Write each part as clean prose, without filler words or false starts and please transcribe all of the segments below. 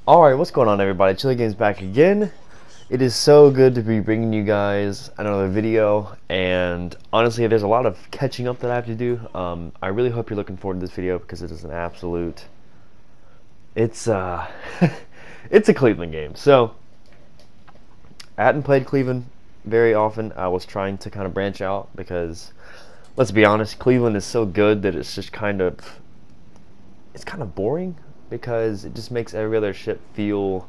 Alright, what's going on everybody? Chili Games back again. It is so good to be bringing you guys another video, and honestly there's a lot of catching up that I have to do. I really hope you're looking forward to this video because it is an absolute, it's it's a Cleveland game. So I hadn't played Cleveland very often. I was trying to kind of branch out because, let's be honest, Cleveland is so good that it's just kind of boring, because it just makes every other ship feel,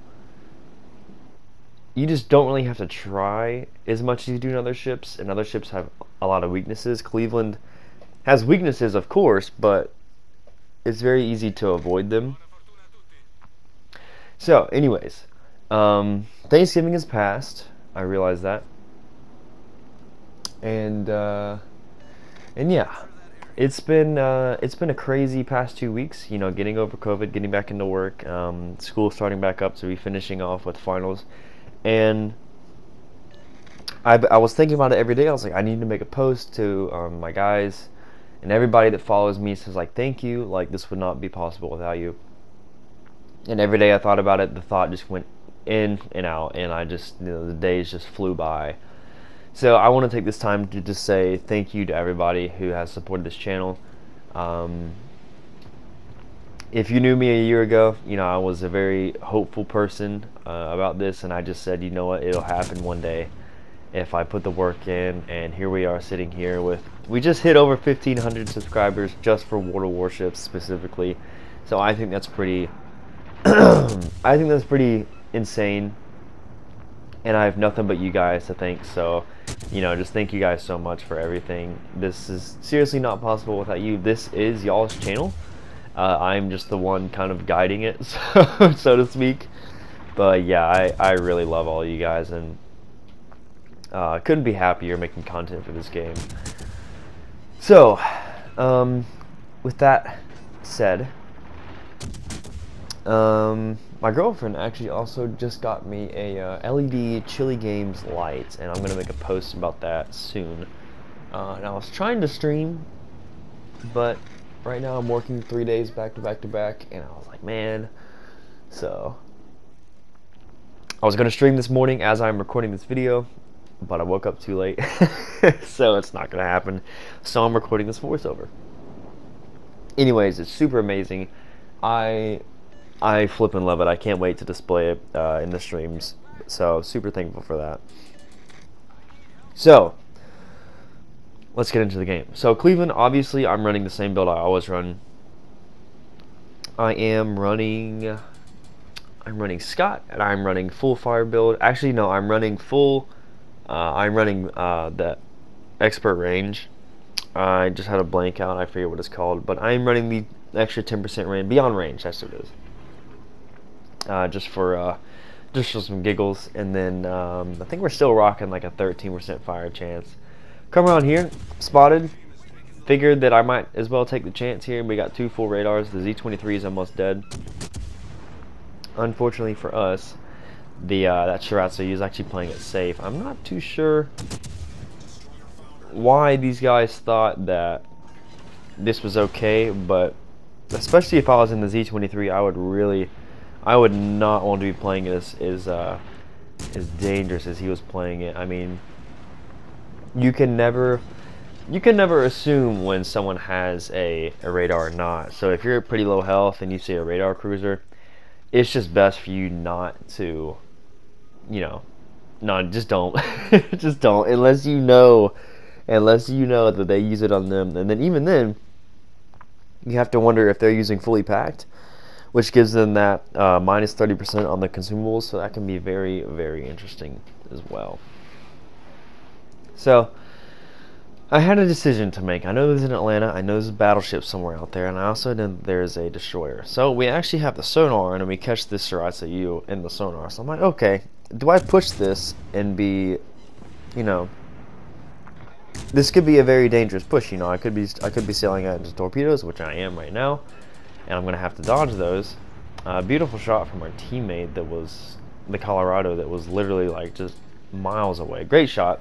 you just don't really have to try as much as you do in other ships, and other ships have a lot of weaknesses. Cleveland has weaknesses, of course, but it's very easy to avoid them. So anyways, Thanksgiving has passed, I realize that, and yeah, it's been a crazy past 2 weeks. You know, getting over COVID, getting back into work, school starting back up, so we're finishing off with finals, and I was thinking about it every day. I was like, I need to make a post to my guys and everybody that follows me, says like, thank you, like this would not be possible without you. And every day I thought about it, the thought just went in and out, and I just, you know, the days just flew by. So I want to take this time to just say thank you to everybody who has supported this channel. If you knew me a year ago, you know, I was a very hopeful person about this, and I just said, you know what, it'll happen one day if I put the work in. And here we are sitting here with, we just hit over 1,500 subscribers just for Warships specifically. So I think that's pretty I think that's pretty insane, and I have nothing but you guys to thank. So, you know, just thank you guys so much for everything. This is seriously not possible without you. This is y'all's channel. I'm just the one kind of guiding it, so to speak. But yeah, I really love all you guys, and couldn't be happier making content for this game. So, with that said, my girlfriend actually also just got me a LED Chili Games light, and I'm gonna make a post about that soon. And I was trying to stream, but right now I'm working 3 days back to back to back, and I was like, man. So I was gonna stream this morning as I'm recording this video, but I woke up too late, so it's not gonna happen. So I'm recording this voiceover. Anyways, it's super amazing. I flip and love it. I can't wait to display it in the streams. So super thankful for that. So let's get into the game. So Cleveland, obviously I'm running the same build I always run. I'm running Scott, and I'm running full fire build. Actually no, I'm running full the expert range. I just had a blank out, I forget what it's called, but I'm running the extra 10% range, beyond range, that's what it is. Just for some giggles. And then I think we're still rocking like a 13% fire chance. Come around here, spotted, figured that I might as well take the chance here. We got 2 full radars. The Z-23 is almost dead. Unfortunately for us, that Shiratsu is actually playing it safe. I'm not too sure why these guys thought that this was okay, but especially if I was in the Z-23, I would not want to be playing it as dangerous as he was playing it. I mean, you can never assume when someone has a radar or not. So if you're at pretty low health and you see a radar cruiser, it's just best for you not to, you know, just don't, just don't, unless you know that they use it on them. And then even then, you have to wonder if they're using fully packed, which gives them that minus 30% on the consumables, so that can be very, very interesting as well. So I had a decision to make. I know this is in Atlanta, I know there's a battleship somewhere out there, and I also know there's a destroyer. So we actually have the sonar, and we catch this Shiratsu in the sonar. So I'm like, okay, do I push this and be, you know, this could be a very dangerous push. You know, I could be sailing out into torpedoes, which I am right now, and I'm gonna have to dodge those. Beautiful shot from our teammate that was the Colorado, that was literally like just miles away. Great shot.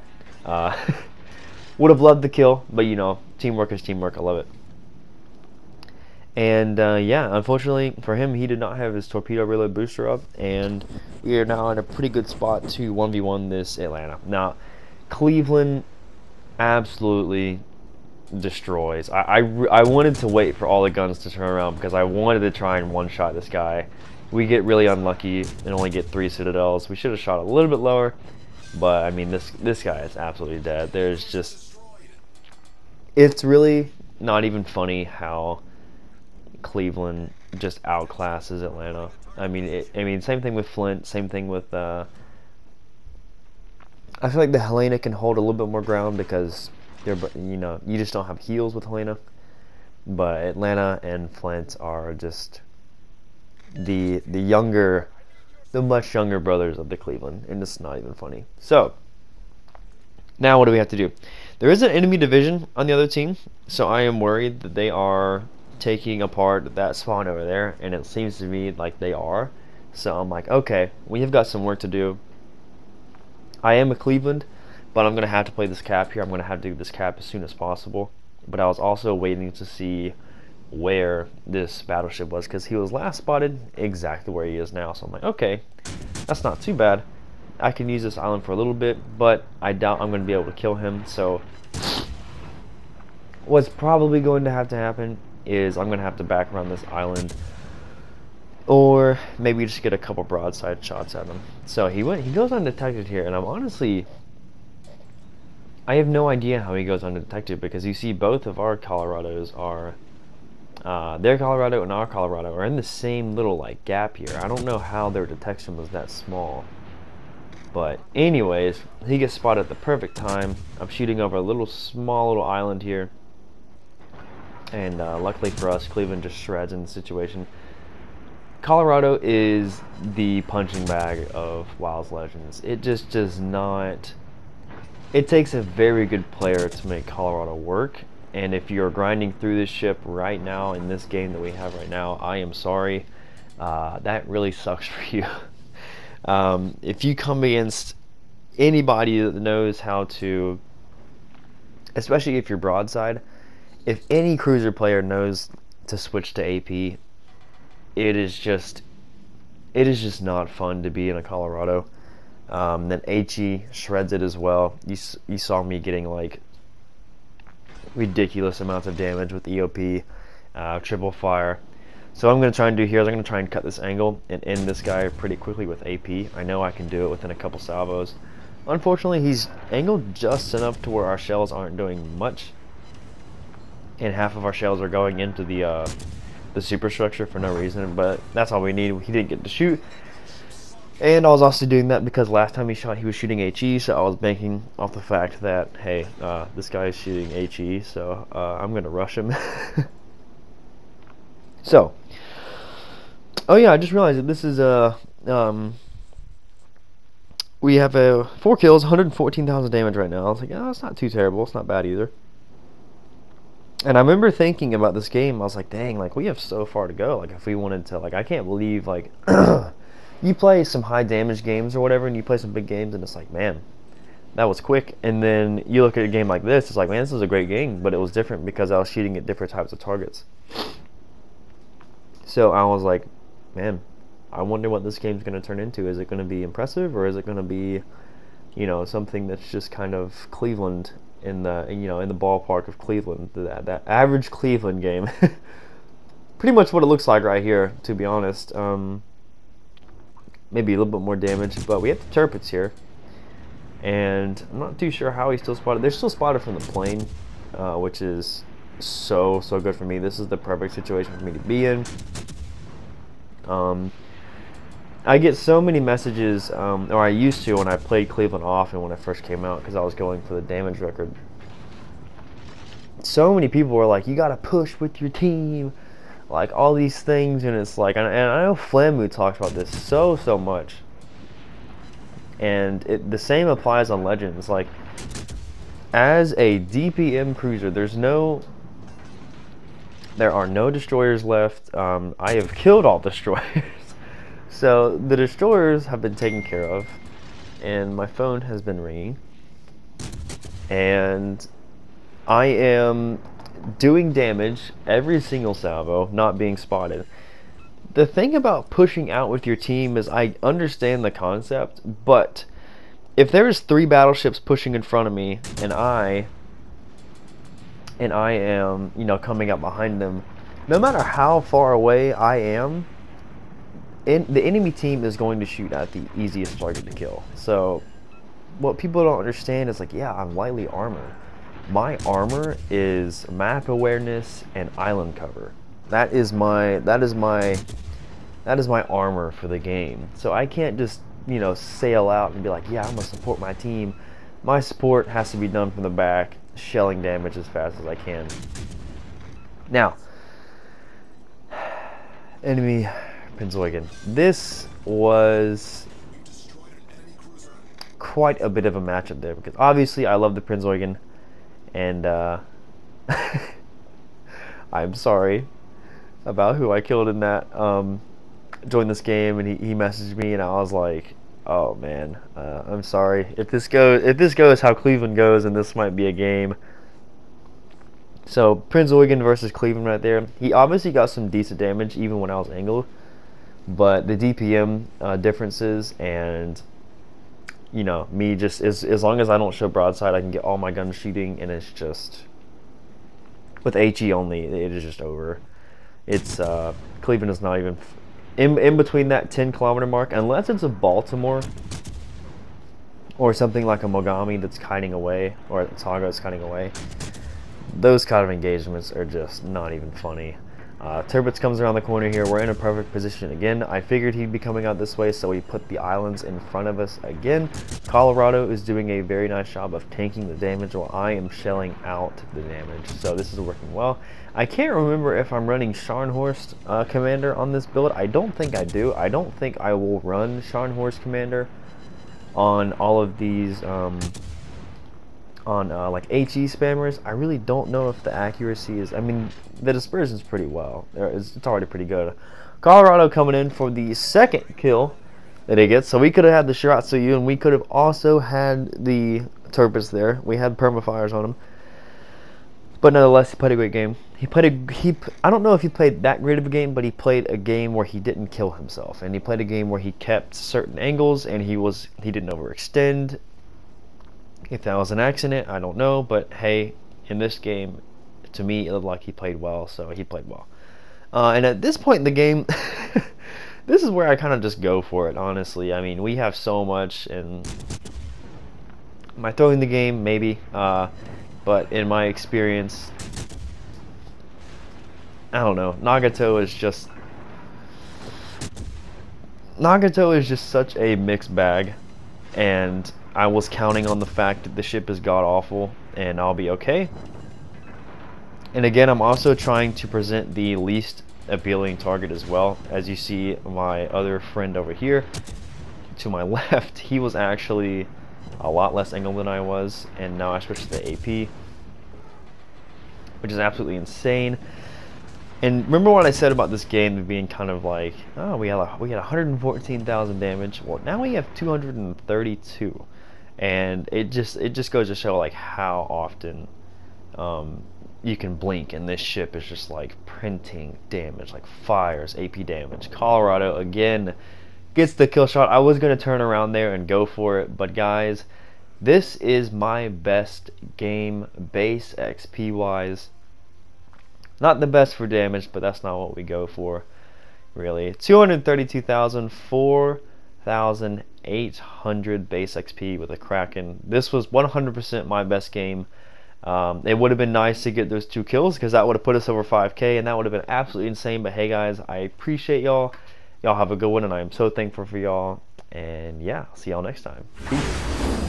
Would have loved the kill, but you know, teamwork is teamwork. I love it. And yeah, unfortunately for him, he did not have his torpedo reload booster up, and we are now in a pretty good spot to 1v1 this Atlanta. Now, Cleveland absolutely destroys. I wanted to wait for all the guns to turn around because I wanted to try and one-shot this guy. We get really unlucky and only get 3 citadels. We should have shot a little bit lower, but I mean, this guy is absolutely dead. There's just, it's really not even funny how Cleveland just outclasses Atlanta. I mean, same thing with Flint. Same thing with. I feel like the Helena can hold a little bit more ground because they're, you just don't have heals with Helena. But Atlanta and Flint are just the much younger brothers of the Cleveland, and it's not even funny. So now what do we have to do? There is an enemy division on the other team, so I am worried that they are taking apart that spawn over there, and it seems to me like they are. So I'm like, okay, we have got some work to do. I am a Cleveland, but I'm going to have to play this cap here. I'm going to have to do this cap as soon as possible. But I was also waiting to see where this battleship was, because he was last spotted exactly where he is now. So I'm like, okay, that's not too bad. I can use this island for a little bit, but I doubt I'm going to be able to kill him. So what's probably going to happen is I'm going to have to back around this island, or maybe just get a couple broadside shots at him. So he goes undetected here, and I have no idea how he goes undetected, because you see both of our Colorados are, their Colorado and our Colorado are in the same little like gap here. I don't know how their detection was that small. But anyways, he gets spotted at the perfect time. I'm shooting over a small little island here. And luckily for us, Cleveland just shreds in the situation. Colorado is the punching bag of WoW's Legends. It just does not... It takes a very good player to make Colorado work. And if you're grinding through this ship right now, in this game that we have right now, I am sorry. That really sucks for you. If you come against anybody that knows how to, especially if you're broadside, if any cruiser player knows to switch to AP, it is just not fun to be in a Colorado. Then HE shreds it as well. You saw me getting like ridiculous amounts of damage with EOP, triple fire. So what I'm going to try and do here is I'm going to try and cut this angle and end this guy pretty quickly with AP. I know I can do it within a couple salvos. Unfortunately, he's angled just enough to where our shells aren't doing much, and half of our shells are going into the superstructure for no reason, but that's all we need. He didn't get to shoot, and I was also doing that because last time he shot, he was shooting HE, so I was banking off the fact that, hey, this guy is shooting HE, so I'm going to rush him. So, oh yeah, I just realized that this is we have 4 kills, 114,000 damage right now. I was like, oh, it's not too terrible. It's not bad either. And I remember thinking about this game. I was like, dang, like we have so far to go. Like if we wanted to, like I can't believe like you play some high damage games or whatever, and you play some big games, and it's like, man, that was quick. And then you look at a game like this, it's like, man, this is a great game, but it was different because I was shooting at different types of targets. So I was like, man, I wonder what this game's going to turn into. Is it going to be impressive, or is it going to be, something that's just kind of Cleveland in the, in the ballpark of Cleveland, that average Cleveland game. Pretty much what it looks like right here, to be honest. Maybe a little bit more damage, but we have the turrets here, and I'm not too sure how he's still spotted. They're still spotted from the plane, which is so good for me. This is the perfect situation for me to be in. I get so many messages, or I used to when I played Cleveland often when I first came out, because I was going for the damage record. So many people were like, you gotta push with your team, like all these things, and it's like, and I know Flamu talks about this so much, and the same applies on Legends. Like, as a DPM cruiser, there are no destroyers left. I have killed all destroyers. So the destroyers have been taken care of, and my phone has been ringing, and I am doing damage every single salvo, not being spotted. The thing about pushing out with your team is I understand the concept, but if there's 3 battleships pushing in front of me and I am, you know, coming up behind them, no matter how far away I am, the enemy team is going to shoot at the easiest target to kill. So what people don't understand is, like, yeah, I'm lightly armored. My armor is map awareness and island cover. That is my armor for the game. So I can't just, you know, sail out and be like, yeah, I'm gonna support my team. My support has to be done from the back, shelling damage as fast as I can. Now, enemy Poseidon. This was quite a bit of a matchup there, because obviously I love the Poseidon, and I'm sorry about who I killed in that. Joined this game and he messaged me, and I was like, oh man, I'm sorry if this goes how Cleveland goes, and this might be a game. So Prince Eugen versus Cleveland right there. He obviously got some decent damage even when I was angled, but the DPM differences, and you know, me just as long as I don't show broadside, I can get all my guns shooting, and it's just with HE only, it is just over. It's Cleveland is not even in between that 10-kilometer mark, unless it's a Baltimore or something like a Mogami that's kiting away, or a Taga that's kiting away. Those kind of engagements are just not even funny. Turbits comes around the corner here. We're in a perfect position again. I figured he'd be coming out this way, so we put the islands in front of us again. Colorado is doing a very nice job of tanking the damage while I am shelling out the damage. So this is working well. I can't remember if I'm running Scharnhorst Commander on this build. I don't think I do. I don't think I will run Scharnhorst Commander on all of these like HE spammers. I really don't know if the accuracy is, I mean, the dispersion's pretty well. It's already pretty good. Colorado coming in for the second kill that he gets. So we could have had the Shiratsuyu, and we could have also had the Turbits there. We had permafires on him. But nonetheless, he played a great game. I don't know if he played that great of a game, but he played a game where he didn't kill himself, and he played a game where he kept certain angles, and he didn't overextend. If that was an accident, I don't know, but hey, in this game, to me, it looked like he played well, so he played well. And at this point in the game, this is where I kind of just go for it, honestly. I mean, we have so much, and am I throwing the game? Maybe. But in my experience, I don't know. Nagato is just such a mixed bag, and I was counting on the fact that the ship is god-awful and I'll be okay. And again, I'm also trying to present the least appealing target as well. As you see, my other friend over here to my left, he was actually a lot less angled than I was, and now I switched to the AP, which is absolutely insane. And remember what I said about this game being kind of like, oh, we had 114,000 damage. Well, now we have 232, and it just goes to show like how often you can blink, and this ship is just like printing damage, like fires AP damage. Colorado again gets the kill shot. I was gonna turn around there and go for it, but guys, this is my best game base XP wise. Not the best for damage, but that's not what we go for, really. 232,000, 4,800 base XP with a Kraken. This was 100% my best game. It would have been nice to get those 2 kills, because that would have put us over 5K, and that would have been absolutely insane. But hey guys, I appreciate y'all. Y'all have a good one, and I am so thankful for y'all. And yeah, see y'all next time. Peace.